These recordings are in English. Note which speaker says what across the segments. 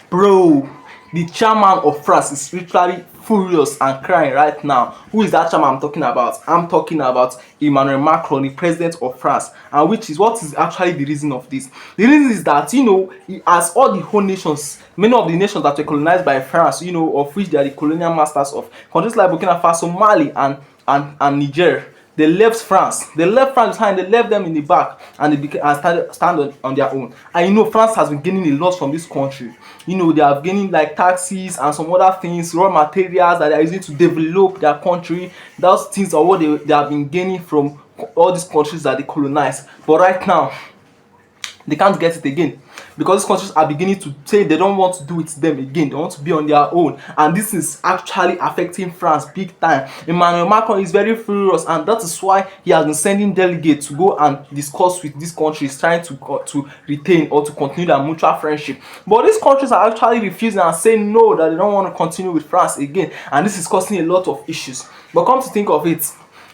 Speaker 1: Bro, the chairman of France is literally furious and crying right now. Who is that chairman I'm talking about? I'm talking about Emmanuel Macron, the president of France. And which is what is actually the reason of this? The reason is that, he has all the whole nations, many of the nations that were colonized by France, of which they are the colonial masters of countries like Burkina Faso, Mali, and Niger. They left France. They left France behind. They left them in the back, and they became and started stand on their own. And France has been gaining a lot from this country. They are gaining like taxes and some other things, raw materials that they are using to develop their country. Those things are what they have been gaining from all these countries that they colonize. But right now, they can't get it again, because these countries are beginning to say they don't want to do it to them again. They want to be on their own, and this is actually affecting France big time. Emmanuel Macron is very furious, and that is why he has been sending delegates to go and discuss with these countries, trying to retain or to continue their mutual friendship. But these countries are actually refusing and saying no, that they don't want to continue with France again, and this is causing a lot of issues. But come to think of it,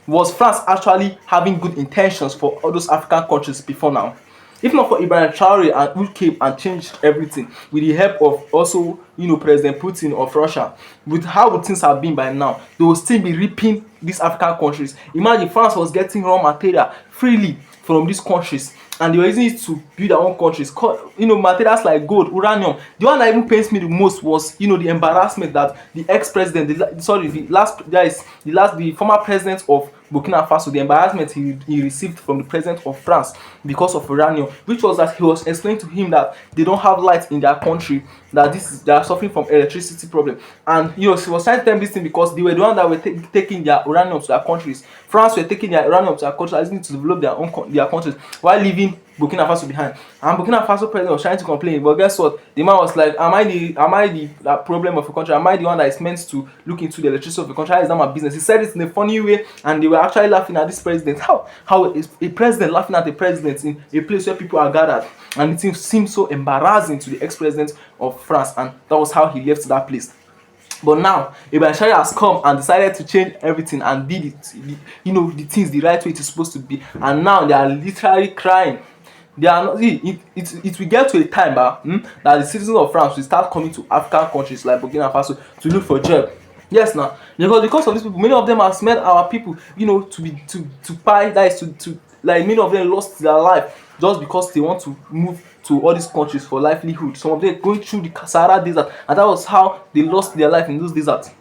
Speaker 1: was France actually having good intentions for all those African countries before now? If not for Ibrahim Traore, and who came and changed everything with the help of also President Putin of Russia, with how things have been by now, they will still be reaping these African countries. Imagine France was getting raw material freely from these countries, and they were using it to build their own countries. Materials like gold, uranium. The one that even pains me the most was the embarrassment that the ex-president, the former president of Burkina Faso, the embarrassment he received from the president of France because of uranium, which was that he was explaining to him that they don't have light in their country, that they are suffering from electricity problem. And he was trying to tell them this thing because they were the ones that were taking their uranium to their countries. France were taking their uranium to their countries, using it to develop their countries, while leaving Burkina Faso behind. And Burkina Faso president was trying to complain, but guess what? The man was like, am I the problem of the country? Am I the one that is meant to look into the electricity of the country? How is that my business? He said it in a funny way, and they were actually laughing at this president. How is a president laughing at a president in a place where people are gathered? And it seemed so embarrassing to the ex-president of France, and that was how he left that place. But now, Ibrahim Traore has come and decided to change everything and did it, the things the right way it is supposed to be. And now they are literally crying. They are not. It will get to a time that the citizens of France will start coming to African countries like Burkina Faso to look for job. Yes, now because of these people, many of them have met our people, to buy, that is to like, many of them lost their life just because they want to move to all these countries for livelihood. Some of them going through the Sahara desert, and that was how they lost their life in those deserts.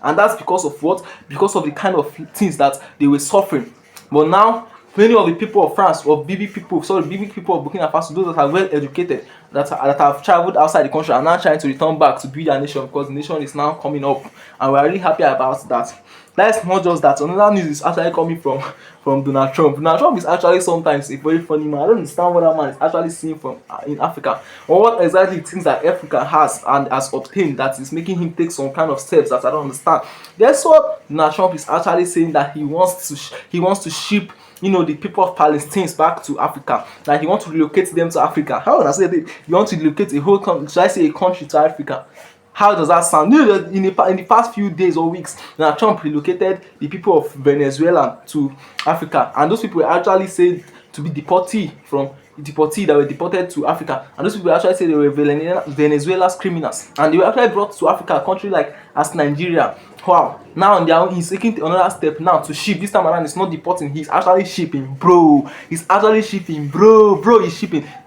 Speaker 1: And that's because of what? Because of the kind of things that they were suffering. But now, many of the people of France, or BB people of Burkina Faso, those that are well educated, that have traveled outside the country, are now trying to return back to build their nation, because the nation is now coming up, and we are really happy about that. That's not just that. Another news is actually coming from Donald Trump. Donald Trump is actually sometimes a very funny man. I don't understand what that man is actually seeing from in Africa, or what exactly things that Africa has and has obtained that is making him take some kind of steps that I don't understand. That's what Donald Trump is actually saying, that he wants to ship the people of Palestine back to Africa. Like, he wants to relocate them to Africa. How would I say it? You want to relocate a whole country, should I say a country, to Africa? How does that sound? In the past few days or weeks, now Trump relocated the people of Venezuela to Africa, and those people were actually said to be deportees that were deported to Africa, and those people actually said they were Venezuela's criminals, and they were actually brought to Africa, a country like as Nigeria. Wow! Now he's taking another step now to ship. This time around, it's not deporting; he's actually shipping, bro. He's shipping.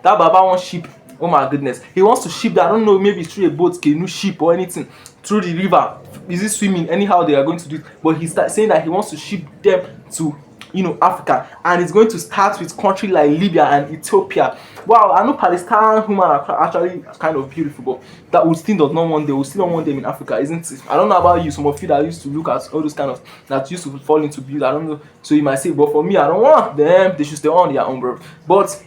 Speaker 1: That Baba wants ship. Oh my goodness, he wants to ship that. I don't know, maybe through a boat, canoe, ship, or anything, through the river. Is it swimming? Anyhow they are going to do it, but he's saying that he wants to ship them to Africa, and it's going to start with country like Libya and Ethiopia. Wow, I know Palestinian women are actually kind of beautiful, but that we still don't want them. We still don't want them in Africa, isn't it? I don't know about you. Some of you that used to look at all those kind of that used to fall into beauty, I don't know. So you might say, but for me, I don't want them. They should stay on their own, bro. But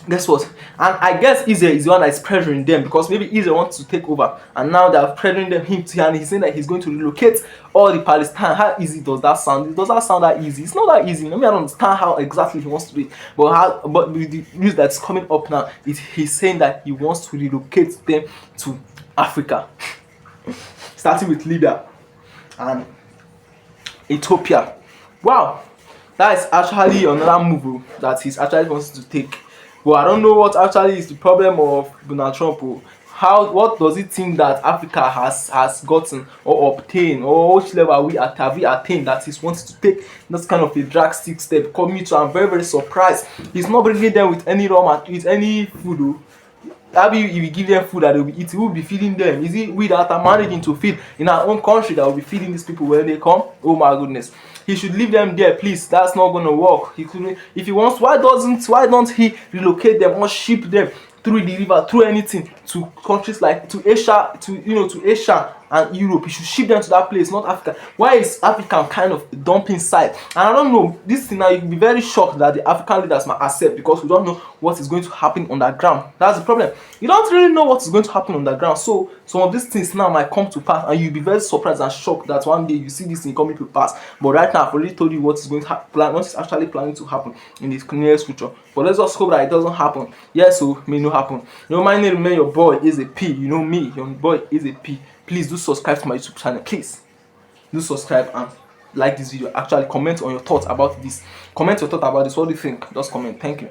Speaker 1: guess what? And I guess Israel is the one that is pressuring them, because maybe Israel wants to take over, and now they are pressuring him to, and he's saying that he's going to relocate all the Palestine. How easy does that sound? Does that sound that easy? It's not that easy. I don't understand how exactly he wants to do it, but with the news that's coming up now, he's saying that he wants to relocate them to Africa, starting with Libya and Ethiopia. Wow, that is actually another move that he's actually wants to take. Well, I don't know what actually is the problem of Donald Trump. how, what does it think that Africa has gotten or obtained, or which level have we attained that he's wanting to take this kind of a drastic step? Coming to, I'm very very surprised. He's not bringing them with any with any food. Oh. Maybe if you give them food that they will be eating, who will be feeding them? Is it we that are managing to feed in our own country that will be feeding these people when they come? Oh my goodness. He should leave them there, please. That's not gonna work. He could, if he wants, why don't he relocate them or ship them through the river, through anything, to countries like to Asia, to Asia and Europe? You should ship them to that place, not Africa. Why is African kind of dumping site? And I don't know, this thing now, you can be very shocked that the African leaders might accept, because we don't know what is going to happen on the ground. That's the problem. You don't really know what is going to happen on the ground. So some of these things now might come to pass, and you'll be very surprised and shocked that one day you see this thing coming to pass. But right now, I've already told you what is going to happen, what is actually planning to happen in the nearest future. But let's just hope that it doesn't happen. Yes, so may not happen. My name, man, your boy is a P. You know me, your boy is a P. Please do subscribe to my YouTube channel. Please do subscribe and like this video. Actually, comment on your thoughts about this. Comment your thoughts about this. What do you think? Just comment. Thank you.